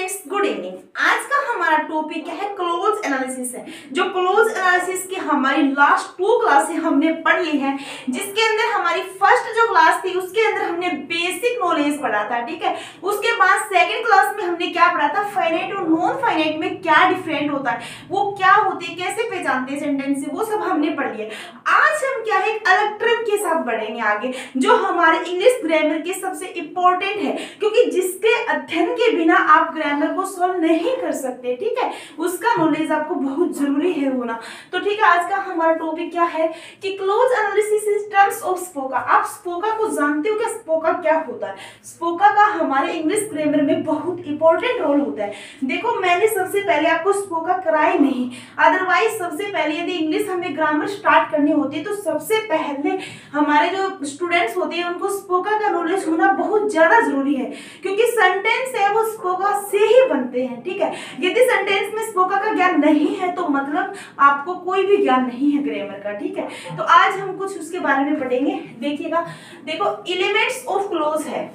Students, good evening. आज का हमारा टॉपिक क्या है? क्लोज एनालिसिस है। जो क्लोज एनालिसिस की हमारी लास्ट 2 क्लासें हमने पढ़ ली हैं, जिसके अंदर हमारी फर्स्ट जो क्लास थी उसके अंदर हमने बेसिक नॉलेज पढ़ा था, ठीक है। उसके बाद सेकंड क्लास में हमने क्या पढ़ा था? फाइनाइट और नॉन फाइनाइट में क्या डिफरेंट होता है, वो क्या होते हैं, कैसे पहचानते हैं सेंटेंस से, वो सब हमने पढ़ लिया। आज हम क्या है, एक अलग ट्रिक के साथ बढ़ेंगे आगे, जो हमारे इंग्लिश ग्रामर के सबसे इंपॉर्टेंट है, क्योंकि जिसके अध्ययन के बिना आप ग्रामर को सॉल्व नहीं कर सकते, ठीक है। उसका नॉलेज आपको बहुत जरूरी है होना। तो ठीक है, आज का हमारा टॉपिक क्या है कि close analysis in terms of स्पोका। आप स्पोका को जानते हो क्या? स्पोका क्या होता है? स्पोका का हमारे इंग्लिश ग्रामर में बहुत इंपॉर्टेंट रोल होता है। देखो, मैंने सबसे पहले आपको स्पोका कराई नहीं, अदरवाइज सबसे पहले यदि इंग्लिश हमें ग्रामर स्टार्ट करनी होती है तो सबसे पहले हमारे जो स्टूडेंट्स होते हैं उनको स्पोका का नॉलेज होना बहुत ज्यादा जरूरी है, क्योंकि सेंटेंस है वो स्पोका से ही बनते हैं, ठीक है। यदि सेंटेंस में स्पोका का ज्ञान नहीं है तो मतलब आपको कोई भी ज्ञान नहीं है ग्रामर का, ठीक है। तो आज हम कुछ उसके बारे में पढ़ेंगे। देखिएगा, देखो एलिमेंट्स ऑफ क्लोज है,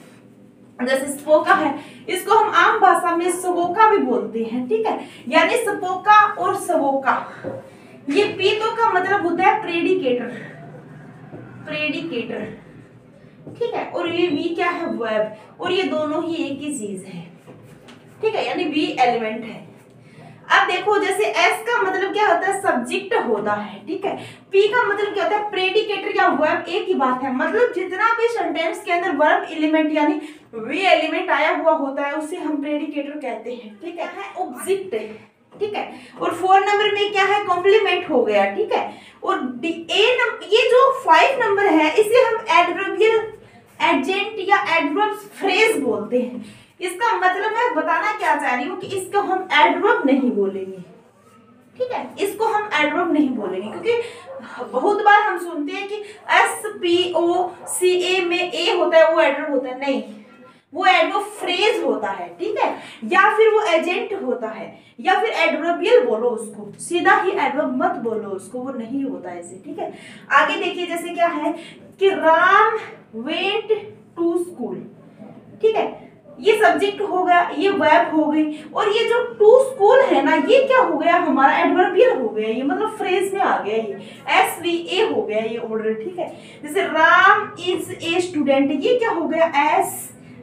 जैसे स्पोका है, इसको हम आम भाषा में सवोका भी बोलते हैं, ठीक है। यानी स्पोका और सवोका, ये पीतो का मतलब होता है प्रेडिकेटर, प्रेडिकेटर, ठीक है। और ये वी क्या है? वर्ब। और ये दोनों ही एक ही चीज है, ठीक है, यानी वी एलिमेंट है। अब देखो, जैसे एस का मतलब क्या होता है? सब्जेक्ट होता है, ठीक है। पी का मतलब क्या होता है? प्रेडिकेटर या वर्ब, एक ही बात है। मतलब जितना भी सेंटेंस के अंदर वर्ब एलिमेंट यानी वी एलिमेंट आया हुआ होता है उसे हम प्रेडिकेटर कहते हैं, ठीक है। ऑब्जेक्ट है, ठीक है। और 4 नंबर में क्या है? कॉम्प्लीमेंट हो गया, ठीक है। और ये जो 5 नंबर है इसे हम एडवर्बियल एडजेंट या एडवर्ब फ्रेज बोलते हैं। इसका मतलब मैं बताना क्या चाह रही हूँ कि इसको हम एडवर्ब नहीं बोलेंगे, ठीक है। इसको हम एडवर्ब नहीं बोलेंगे, क्योंकि बहुत बार हम सुनते हैं कि SPOCA में ए होता है वो एडवर्ब होता है। नहीं, वो एडवर्ब फ्रेज होता है, ठीक है। या फिर वो एजेंट होता है, या फिर एडवर्बियल बोलो उसको, सीधा ही एडवर्ब मत बोलो उसको, वो नहीं होता ऐसे, ठीक है। आगे देखिए, जैसे क्या है कि राम वेंट टू स्कूल, ठीक है। ये सब्जेक्ट हो गया, ये वर्ब हो गई, और ये जो टू स्कूल है ना, ये क्या हो गया? हमारा एडवर्बियल हो गया, ये मतलब फ्रेज में आ गया, ये SVA हो गया ये ऑर्डर, ठीक है। जैसे राम इज ए स्टूडेंट, ये क्या हो गया? S,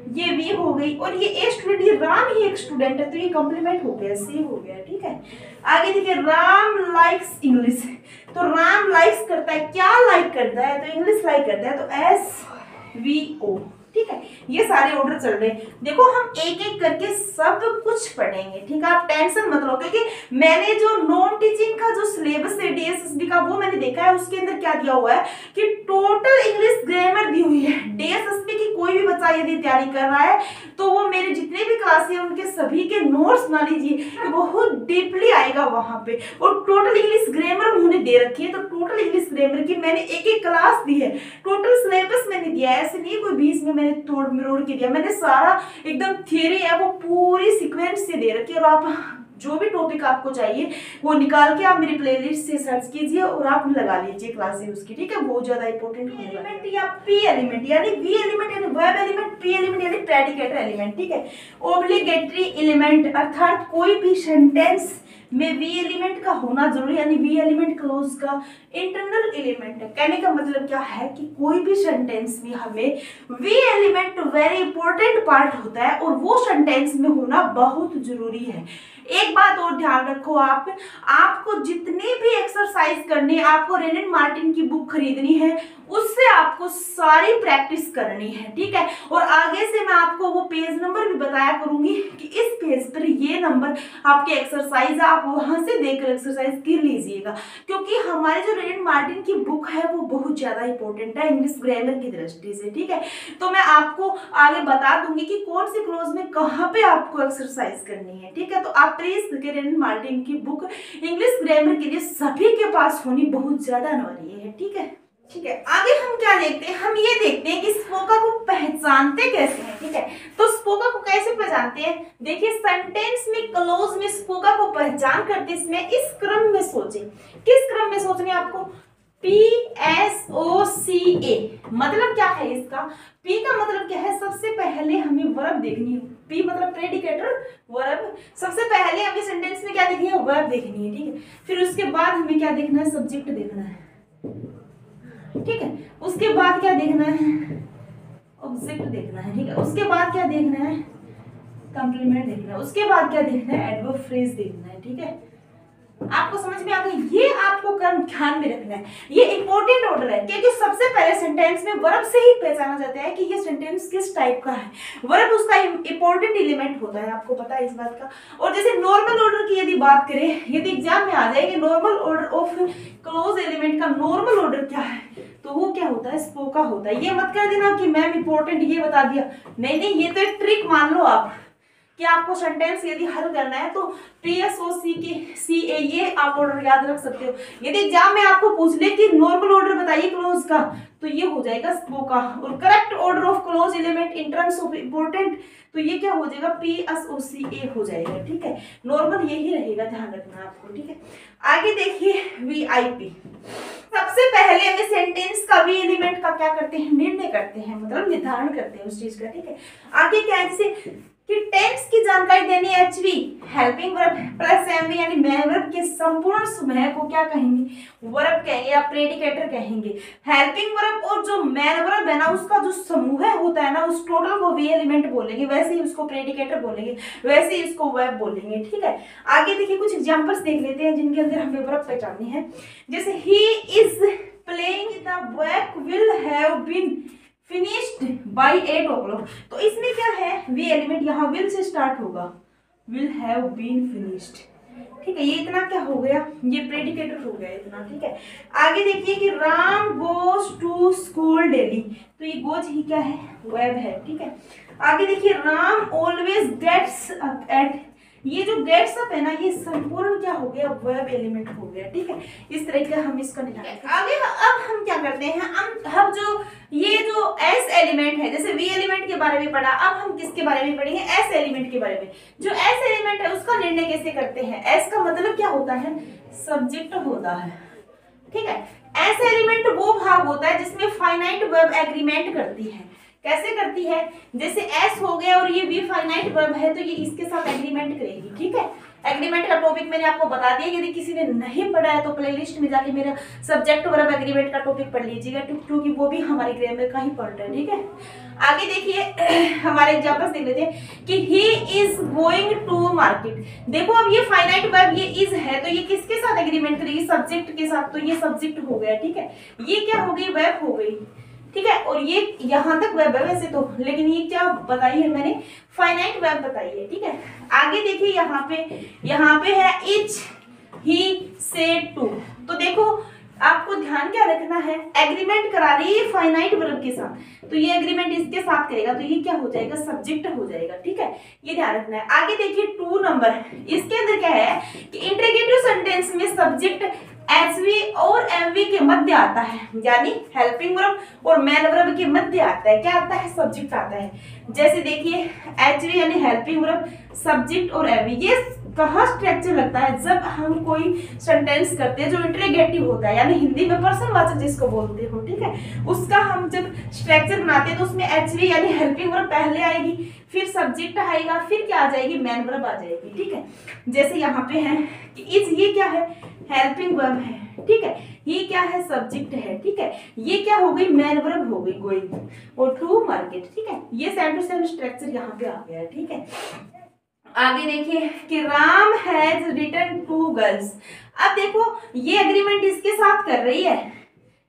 ये वी हो गई, और ये ए स्टूडेंट, ये राम ही एक स्टूडेंट है तो ये कॉम्प्लीमेंट हो गया, सी हो गया, ठीक है। आगे देखिए, राम लाइक्स इंग्लिश, तो राम लाइक्स करता है, क्या लाइक करता है? तो इंग्लिश लाइक करता है, तो SVO, ठीक है। ये सारे ऑर्डर चल रहे हैं। देखो, हम एक एक करके सब कुछ पढ़ेंगे, ठीक है। आप टेंशन मत लो, क्योंकि मैंने जो नॉन टीचिंग का जो सिलेबस है DSSB का, वो मैंने देखा है, उसके अंदर क्या दिया हुआ है कि टोटल इंग्लिश ग्रामर दी हुई है। DSSB की कोई भी बच्चा यदि तैयारी कर रहा है तो वो मेरे जितने भी क्लास है उनके सभी के नोट्स बना लीजिए, कि बहुत डीपली आएगा वहां पे। और टोटल इंग्लिश ग्रामर उन्होंने दे रखी है, तो टोटल इंग्लिश ग्रामर की मैंने एक एक क्लास दी है, टोटल सिलेबस मैंने दिया है। ऐसे नहीं कोई बीच में मैंने तोड़ मरोड़ के दिया, मैंने सारा एकदम थियरी है वो पूरी सीक्वेंस से दे रखी है। और आप जो भी टॉपिक आपको चाहिए वो निकाल के आप मेरी प्लेलिस्ट से सर्च कीजिए और आप लगा लीजिए क्लासेस उसकी, ठीक है। बहुत ज्यादा इंपॉर्टेंट होने वाला है। या पी एलिमेंट यानी वी एलिमेंट यानी वर्ब एलिमेंट, पी एलिमेंट यानी प्रेडिकेटर एलिमेंट, ठीक है। ऑब्लिगेटरी एलिमेंट, अर्थात कोई भी सेंटेंस में वी एलिमेंट का होना जरूरी, यानी वी एलिमेंट क्लोज का इंटरनल एलिमेंट है। कहने का मतलब क्या है कि कोई भी सेंटेंस में हमें V element very important part होता है, और वो सेंटेंस में होना बहुत जरूरी है। एक बात और ध्यान रखो, आपको जितने भी एक्सरसाइज करने, आपको रेनिन मार्टिन की बुक खरीदनी है, उससे आपको सारी प्रैक्टिस करनी है, ठीक है। और आगे से मैं आपको वो पेज नंबर भी बताया करूंगी कि इस पेज पर ये नंबर आपके एक्सरसाइज है, आप वहां से देखकर एक्सरसाइज कर लीजिएगा, क्योंकि हमारे जो रेनिन मार्टिन की बुक है वो बहुत ज्यादा इंपॉर्टेंट है इंग्लिश ग्रामर की दृष्टि से, ठीक है। तो मैं आपको आगे बता दूंगी कि कौन सी क्लोज में कहाँ पे आपको एक्सरसाइज करनी है, ठीक है। तो आप प्लीज रेनिन मार्टिन की बुक इंग्लिश ग्रामर के लिए सभी के पास होनी बहुत ज्यादा अनिवार्य है, ठीक है। ठीक है, आगे हम क्या देखते हैं? हम ये देखते हैं कि स्पोका को पहचानते कैसे हैं, ठीक है। तो स्पोका को कैसे पहचानते हैं? देखिए, सेंटेंस में क्लोज में स्पोका को पहचान करते समय इस क्रम में सोचें। किस क्रम में सोचने आपको? PSOCA मतलब क्या है इसका? P का मतलब क्या है? सबसे पहले हमें वर्ब देखनी है। P मतलब प्रेडिकेटर, वर्ब। सबसे पहले हमें सेंटेंस में क्या देखनी है? वर्ब देखनी है, ठीक है। फिर उसके बाद हमें क्या देखना है? सब्जेक्ट देखना है, ठीक है। उसके बाद क्या देखना है? ऑब्जेक्ट देखना है, ठीक है। उसके बाद क्या देखना है? कंप्लीमेंट देखना है। उसके बाद क्या देखना है? एडवर्ब फ्रेज देखना है, ठीक है। आपको समझ में आ गई? ये आपको कर्म ध्यान में रखना है। ये इंपॉर्टेंट ऑर्डर है क्योंकि सबसे पहले सेंटेंस में वर्ब से ही पहचाना जाता है कि ये सेंटेंस किस टाइप का है। वर्ब उसका इंपॉर्टेंट एलिमेंट होता है, आपको पता है इस बात का। और जैसे नॉर्मल ऑर्डर की यदि बात करें, यदि एग्जाम में आ जाए कि normal order of close element का नॉर्मल ऑर्डर क्या है, तो वो क्या होता है? स्पोका होता है। ये मत कर देना कि मैम इंपॉर्टेंट ये बता दिया, नहीं नहीं, ये तो एक ट्रिक मान लो आप कि आपको सेंटेंस यदि हल करना है तो PSOCA ये आप ऑर्डर याद रख सकते हो। यदि एग्जाम में आपको पूछ ले कि नॉर्मल ऑर्डर बताइए क्लोज का, तो ये हो जाएगा स्पोका। और correct order of close element in terms of important, तो ये क्या हो जाएगा? PSOCA हो जाएगा, ठीक है। नॉर्मल यही रहेगा, ध्यान रखना आपको, ठीक है। आगे देखिए VIP। सबसे पहले हमें सेंटेंस का V एलिमेंट का क्या करते हैं? निर्णय करते हैं, मतलब निर्धारण करते हैं उस चीज का, ठीक है। आगे क्या है? जैसे कि टेंस की जानकारी देनी है HV, helping verb plus MV यानी मैन वर्ब के संपूर्ण समूह को क्या कहेंगे? वर्ब कहेंगे या प्रेडिकेटर कहेंगे। हेल्पिंग वर्ब और जो मैन वर्ब है ना, उसका जो समूह होता है ना, उस टोटल को V एलिमेंट बोलेंगे, वैसे ही उसको प्रेडिकेटर बोलेंगे, वैसे ही इसको वर्ब बोलेंगे, ठीक है। आगे देखिए कुछ एग्जांपल्स देख लेते हैं जिनके अंदर हमें वर्ब पहचाननी है। जैसे he is playing the work will have been finished by 8 o'clock, तो इसमें क्या है? वी एलिमेंट यहाँ विल से स्टार्ट होगा, विल हैव बीन फिनिश्ड, ठीक है। ये इतना क्या हो गया? ये प्रेडिकेटर हो गया इतना, ठीक है। आगे देखिए कि Ram goes to school daily, तो ये गोज ही क्या है? वर्ब है, ठीक है। आगे देखिए Ram always gets up at, ये जो गेट्स अप है ना, ये संपूर्ण क्या हो गया? वर्ब एलिमेंट हो गया, ठीक है। इस तरह का हम इसका निकालेंगे। आगे अब हम क्या करते हैं? हम जो ये जो एस एलिमेंट है, जैसे वी एलिमेंट के बारे में पढ़ा, अब हम किसके बारे में पढ़ेंगे? एस एलिमेंट के बारे में। जो एस एलिमेंट है उसका निर्णय कैसे करते हैं? एस का मतलब क्या होता है? सब्जेक्ट होता है, ठीक है। एस एलिमेंट वो भाग होता है जिसमें फाइनाइट वर्ब एग्रीमेंट करती है। कैसे करती है? जैसे एस हो गया और ये वी फाइनाइट वर्ब है, तो ये इसके साथ एग्रीमेंट करेगी, ठीक है। एग्रीमेंट का टॉपिक मैंने आपको बता दिया, यदि किसी ने नहीं पढ़ा है तो प्लेलिस्ट में जाके मेरा सब्जेक्ट वर्ब एग्रीमेंट का टॉपिक पढ़ लीजिएगा, क्योंकि वो भी हमारे ग्रामर का ही पार्ट है, ठीक है। आगे देखिए हमारे एग्जांपल्स देख लेते हैं कि he is going to market. देखो अब ये फाइनाइट वर्ब ये इज है, तो ये किसके साथ एग्रीमेंट करेगी? सब्जेक्ट के साथ, तो ये सब्जेक्ट हो गया, ठीक है। ये क्या हो गई? वर्ब हो गई, ठीक है। और ये यहाँ तक वर्ब है वैसे तो, लेकिन ये क्या बताई है मैंने? फाइनाइट वर्ब बताई है, ठीक है। आगे देखिए यहाँ पे है इच ही से टू, तो देखो आपको ध्यान क्या रखना है? एग्रीमेंट करा रही है फाइनाइट वर्ब के साथ, तो ये एग्रीमेंट इसके साथ करेगा, तो ये क्या हो जाएगा? सब्जेक्ट हो जाएगा, ठीक है। ये ध्यान रखना है। आगे देखिए 2 नंबर, इसके अंदर क्या है कि इंट्रोगेटिव सेंटेंस में सब्जेक्ट एचवी और एमवी के मध्य आता है, यानी हेल्पिंग वर्ब और मैन वर्ब के मध्य आता है। क्या आता है? सब्जेक्ट आता है। जैसे देखिए एचवी यानी हेल्पिंग वर्ब, सब्जेक्ट और एमवी, ये कहाँ स्ट्रक्चर लगता है? जब हम कोई सेंटेंस करते हैं जो इंट्रोगेटिव होता है, यानी हिंदी में पर्सनवाचक जिसको बोलते हो, ठीक है, उसका हम जब स्ट्रक्चर बनाते हैं तो उसमें एचवी यानी हेल्पिंग वर्ब पहले आएगी, फिर सब्जेक्ट आएगा, फिर क्या आ जाएगी? मैन वर्ब आ जाएगी, ठीक है। जैसे यहाँ पे है कि इज, ये क्या है? हेल्पिंग वर्ब है, ठीक है। ये क्या है? सब्जेक्ट है, ठीक है। ये क्या हो गई? मैन वर्ब हो गई गोइंग, और टू मार्केट, ठीक है। ये सेम टू सेम स्ट्रक्चर यहाँ पे आ गया है, ठीक है। आगे देखिए कि राम हैज रिटन 2 गर्ल्स। अब देखो ये एग्रीमेंट इसके साथ कर रही है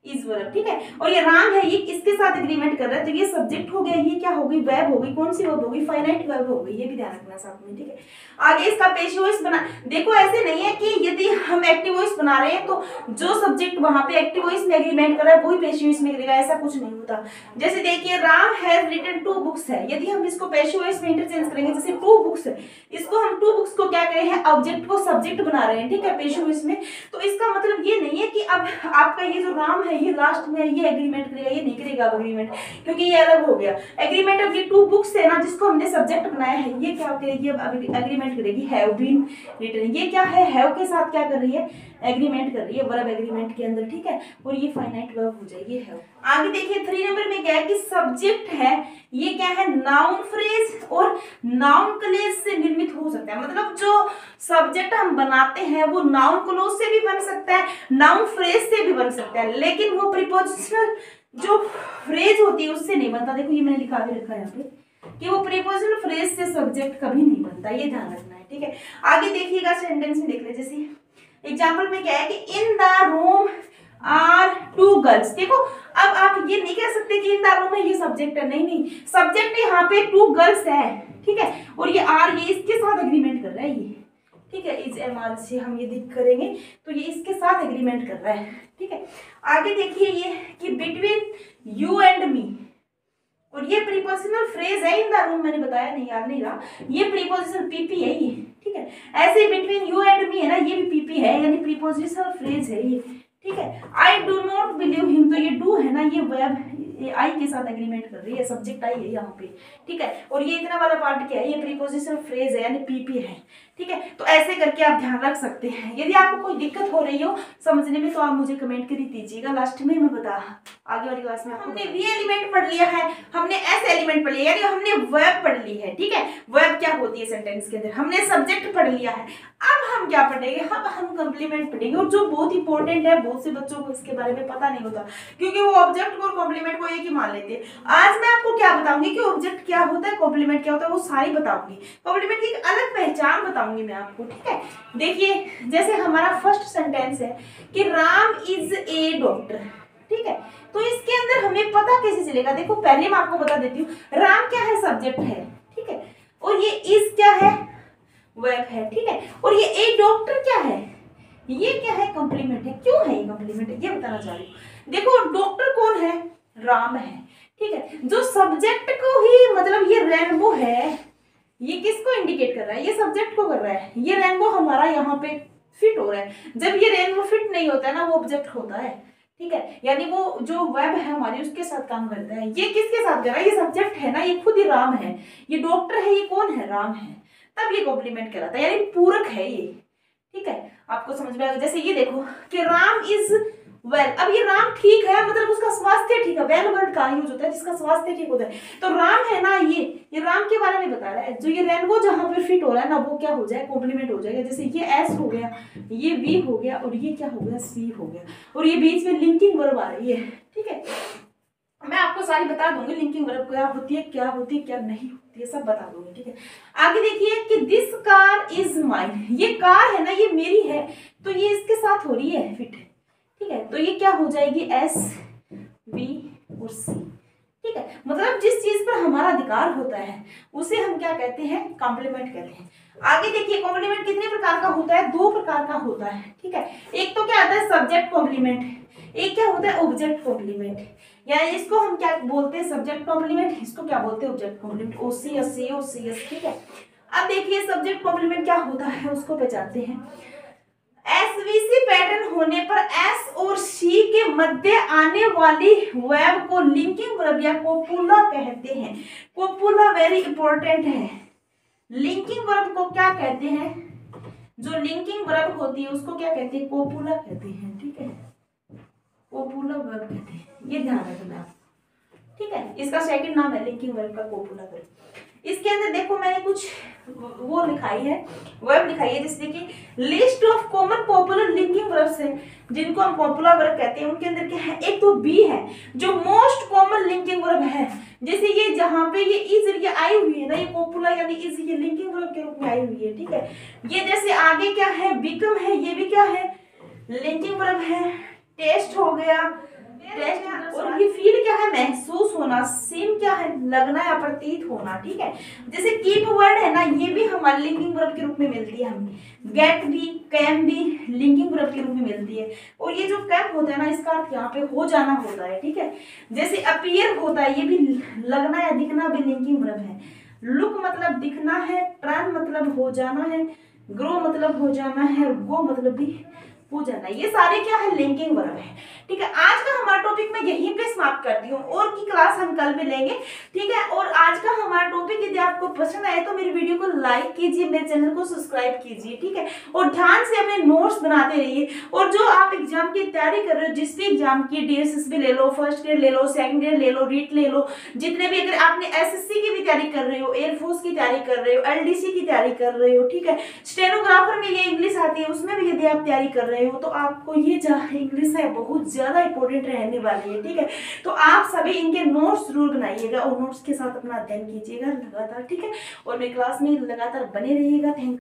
इस वर्ब, ठीक है, और ये राम है, ये इसके साथ एग्रीमेंट कर रहा है, तो ये सब्जेक्ट हो गया, ये क्या हो गई? वर्ब हो गई। कौन सी वर्ब हो गई? फाइनाइट वर्ब हो गई, ये भी ध्यान रखना साथ में, ठीक है। आगे इसका पैसिव वॉइस बना, देखो ऐसे नहीं है कि यदि हम एक्टिव वॉइस बना रहे हैं तो जो सब्जेक्ट वहां पे एक्टिव वॉइस में एग्रीमेंट कर रहा है वही पैसिव वॉइस में करेगा, ऐसा कुछ नहीं होता। जैसे देखिए राम हैज रिटन 2 बुक्स है, यदि हम इसको पैसिव वॉइस में इंटरचेंज करेंगे, जैसे 2 बुक्स है, इसको हम 2 बुक्स को क्या करे हैं? ऑब्जेक्ट को सब्जेक्ट बना रहे हैं, ठीक है, पैसिव वॉइस में। तो इसका मतलब ये नहीं है कि अब आपका ये जो राम है ये लास्ट में ये एग्रीमेंट करेगा, ये नहीं करेगा एग्रीमेंट, क्योंकि ये अलग हो गया। एग्रीमेंट ऑफ ये टू बुक्स है ना जिसको हमने सब्जेक्ट बनाया है, ये क्या करेगी अब एग्रीमेंट करेगी, हैव बीन रिटन। ये क्या है, हैव के साथ क्या कर रही है, एग्रीमेंट कर रही है वर्ब एग्रीमेंट के अंदर, ठीक है। और ये फाइनाइट वर्ब हो जाएगी हैव। आगे देखिए 3 नंबर में क्या है कि सब्जेक्ट है, ये क्या है, नाउन फ्रेज और नाउन क्लेज से निर्मित हो सकता है। मतलब जो सब्जेक्ट हम बनाते हैं वो नाउन क्लोज से भी बन सकता है, नाउन फ्रेज से भी बन सकता है, लेकिन वो प्रीपोजिशनल जो फ्रेज होती है उससे नहीं बनता। देखो ये मैंने लिखा भी रखा है यहाँ पे कि वो प्रीपोजिशनल फ्रेज से सब्जेक्ट कभी नहीं बनता, ये ध्यान रखना है, ठीक है। आगे देखिएगा सेंटेंस में देख ले, जैसे एग्जाम्पल में क्या है कि in the room are 2 girls. देखो अब आप ये नहीं कह सकते कि इन द रूम है ये सब्जेक्ट है, नहीं नहीं, सब्जेक्ट यहाँ पे 2 गर्ल्स है, ठीक है। और ये आर ये इसके साथ एग्रीमेंट कर रहा है, ये ठीक है, इज एम आर से हम ये दिख करेंगे तो ये इसके साथ एग्रीमेंट कर रहा है, ठीक है। आगे देखिए ये कि बिटवीन यू एंड मी, और ये प्रीपोजिशनल फ्रेज है इन द रूम, मैंने बताया नहीं, याद नहीं रहा, ये प्रीपोजिशनल पीपी है ये, ठीक है। ऐसे बिटवीन यू एंड मी है ना, ये भी पीपी है यानी प्रीपोजिशनल फ्रेज है ये, ठीक है। I do not believe him, तो ये डू है ना, ये वर्ब आई के साथ एग्रीमेंट कर रही है, सब्जेक्ट आई है यहाँ पे, ठीक है। और ये इतना वाला पार्ट क्या है, ये प्रीपोजिशनल फ्रेज है यानी पीपी है, ठीक है। तो ऐसे करके आप ध्यान रख सकते हैं। यदि आपको कोई दिक्कत हो रही हो समझने में तो आप मुझे कमेंट कर दीजिएगा, लास्ट में मैं बता आगे वाली क्लास में। हमने वी एलिमेंट पढ़ लिया है, हमने एस एलिमेंट पढ़ लिया, यानी हमने वर्ब पढ़ ली है, ठीक है। वर्ब क्या होती है सेंटेंस के अंदर, हमने सब्जेक्ट पढ़ लिया है। अब हम क्या पढ़ेंगे, हम कॉम्प्लीमेंट पढ़ेंगे, और जो बहुत इंपॉर्टेंट है, बहुत से बच्चों को इसके बारे में पता नहीं होता क्योंकि वो ऑब्जेक्ट को और कॉम्प्लीमेंट को एक ही मान लेते हैं। आज मैं आपको क्या बताऊंगी कि ऑब्जेक्ट क्या होता है, कॉम्प्लीमेंट क्या होता है, वो सारी बताऊंगी। कॉम्प्लीमेंट की एक अलग पहचान बताऊंगी मैं आपको, ठीक है। देखिए जैसे हमारा फर्स्ट सेंटेंस है कि राम इज ए डॉक्टर, ठीक है। तो इसके अंदर हमें पता कैसे चलेगा, देखो पहले मैं आपको बता देती हूँ, राम क्या है, सब्जेक्ट है, ठीक है। और ये इज क्या है, वर्ब है, ठीक है। और ये ए डॉक्टर क्या है, ये क्या है, कॉम्प्लीमेंट है। क्यों है ये कॉम्प्लीमेंट है, ये बताना चाह रही हूँ। देखो डॉक्टर कौन है, राम है, ठीक है। जो सब्जेक्ट को ही, मतलब ये रेनबो है, ये किसको इंडिकेट कर रहा है, ये सब्जेक्ट को कर रहा है। ये रेनबो हमारा यहाँ पे फिट हो रहा है, जब ये रेनबो फिट नहीं होता है ना वो ऑब्जेक्ट होता है, ठीक है। यानी वो जो वेब है हमारी उसके साथ काम करता है। ये किसके साथ कर रहा है, ये सब्जेक्ट है ना, ये खुद ही राम है, ये डॉक्टर है, ये कौन है, राम है, तब ये कॉम्प्लीमेंट कहलाता है, यानी पूरक है ये, ठीक है। आपको समझ में आएगा। जैसे ये देखो कि राम इज वेल, अब ये राम ठीक है मतलब उसका स्वास्थ्य ठीक है, वेल वर्ड का यूज होता है जिसका स्वास्थ्य ठीक होता है। तो राम है ना, ये राम के बारे में बता रहा है। जो ये रेनबो जहां पे फिट हो रहा है ना वो क्या हो जाए, कॉम्प्लीमेंट हो जाएगा। जैसे ये एस हो गया, ये वी हो गया, और ये क्या हो गया, सी हो गया, और ये बीच में लिंकिंग वर्ब आ रही है, ठीक है। मैं आपको सारी बता दूंगी लिंकिंग वर्ब क्या होती है, क्या होती है, क्या नहीं होती है, सब बता दूंगी, ठीक है। आगे देखिए कि दिस कार इज माइन, ये कार है ना, ये मेरी है, तो ये इसके साथ हो रही है फिट, ठीक है। तो ये क्या हो जाएगी, एस वी और सी, ठीक है। मतलब जिस चीज पर हमारा अधिकार होता है उसे हम क्या कहते हैं, कॉम्प्लीमेंट कहते हैं। आगे देखिए कॉम्प्लीमेंट कितने प्रकार का होता है, 2 प्रकार का होता है, ठीक है। एक तो क्या आता है सब्जेक्ट कॉम्प्लीमेंट, एक क्या होता है ऑब्जेक्ट कॉम्प्लीमेंट, यानी इसको हम क्या बोलते हैं, सब्जेक्ट कॉम्प्लीमेंट, इसको क्या बोलते हैं, ऑब्जेक्ट कॉम्प्लीमेंट, ओसीएस सी ओसीएस, ठीक है। अब देखिए सब्जेक्ट कॉम्प्लीमेंट क्या होता है उसको पहचानते हैं। एसवीसी पैटर्न होने पर एस और सी के मध्य आने वाली वर्ब को लिंकिंग वर्ब या कोपुला कहते हैं। कोपुला वेरी इंपॉर्टेंट है। लिंकिंग वर्ब को क्या कहते हैं, जो लिंकिंग वर्ब होती है उसको क्या कहते हैं, कोपुला कहते हैं, ठीक है। कोपुला वर्ब कहते हैं, ये ध्यान रखना आप, ठीक है। इसका सेकंड नाम है लिंकिंग वर्ब का, कोपुला वर्ब। इसके अंदर देखो मैंने कुछ वो लिखाई है, वर्ब लिखाई है, जैसे कि list of common popular linking verbs है जिनको हम पॉपुलर वर्ब कहते हैं। उनके अंदर क्या है, एक तो बी है जो मोस्ट कॉमन लिंकिंग वर्ब है। जैसे ये जहां पे ये इज ये आई हुई है ना, ये पॉपुलर यानी इज, ये लिंकिंग वर्ब के रूप में आई हुई है, ठीक है। ये जैसे आगे क्या है, बिकम है, ये भी क्या है, लिंकिंग वर्ब है। टेस्ट हो गया, टेस्ट, और ये फील क्या है, महसूस होना। सीम क्या है, लगना या प्रतीत होना, ठीक है। जैसे कीप वर्ड है ना, ये भी हमारी लिंकिंग वर्ब के रूप में मिलती है हमें। गेट भी, कैम भी लिंकिंग वर्ब के रूप में मिलती है। और ये जो कैम होता है ना, इसका अर्थ यहाँ पे हो जाना होता है, ठीक है। जैसे अपीयर होता है, ये भी लगना या दिखना भी लिंकिंग वर्ब है। लुक मतलब दिखना है, टर्न मतलब हो जाना है, ग्रो मतलब हो जाना है, गो मतलब भी वो जाना। ये सारे क्या है, लिंकिंग वर्ब है। ठीक है, आज का हमारा टॉपिक मैं यहीं पे समाप्त करती हूँ, और की क्लास हम कल में लेंगे। ठीक है, और आज का हमारा टॉपिक यदि आपको पसंद आए तो मेरी वीडियो को लाइक कीजिए, मेरे चैनल को सब्सक्राइब कीजिए। ठीक है, और ध्यान से अपने नोट्स बनाते रहिए। और जो आप एग्जाम की तैयारी कर रहे हो, जिस भी एग्जाम की, DSSB ले लो, फर्स्ट ग्रेड ले लो, सेकंड ग्रेड ले लो, रीट ले लो, जितने भी, अगर आपने SSC की भी तैयारी कर रहे हो, एयरफोर्स की तैयारी कर रहे हो, LDC की तैयारी कर रहे हो, ठीक है, स्टेनोग्राफर में ये इंग्लिश आती है, उसमें भी यदि आप तैयारी कर रहे हो तो आपको ये इंग्लिश है बहुत ज्यादा इंपॉर्टेंट रहने वाली है। ठीक है, तो आप सभी इनके नोट्स जरूर बनाइएगा और नोट्स के साथ अपना अध्ययन कीजिएगा लगातार। ठीक है, और मेरी क्लास में लगातार बने रहिएगा। थैंक